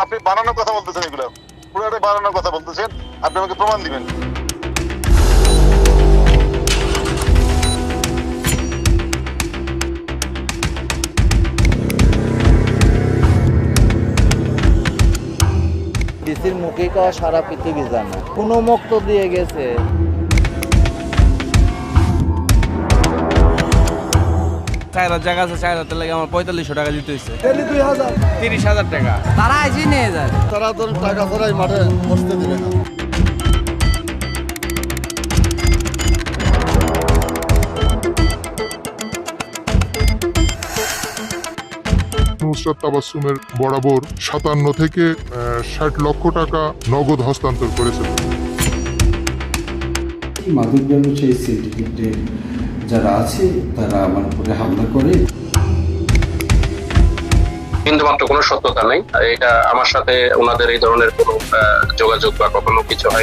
আপনি বানানোর কথা বলতেছেন, এগুলো পুরোটা বানানোর কথা বলতেছেন। আপনি আমাকে প্রমাণ দিবেন। ডিসির মুখে কওয়া সারা পৃথিবী জানে, কোনো মুক্ত দিয়ে গেছে। চার জায়গা আছে, 4,000 লাগে আমার 4500 টাকা দিতে হয়েছে। 30,000 টাকা তারা আইজি নিয়ে যায়। তারা তো টাকা ছাড়াই মাঠে বসতে দিবে না। নুসরাত তাবাসসুমের বরাবর 57 থেকে 60 লক্ষ টাকা নগদ হস্তান্তর করেছে। মাদক ব্যবসায়ী সিন্ডিকেটের যারা আছে তারা আমার উপরে হামলা করে। বিন্দুমাত্র কোনো সত্যতা নেই, এটা আমার সাথে ওনাদের এই ধরনের কোনো যোগাযোগ বা কখনো কিছু হয়।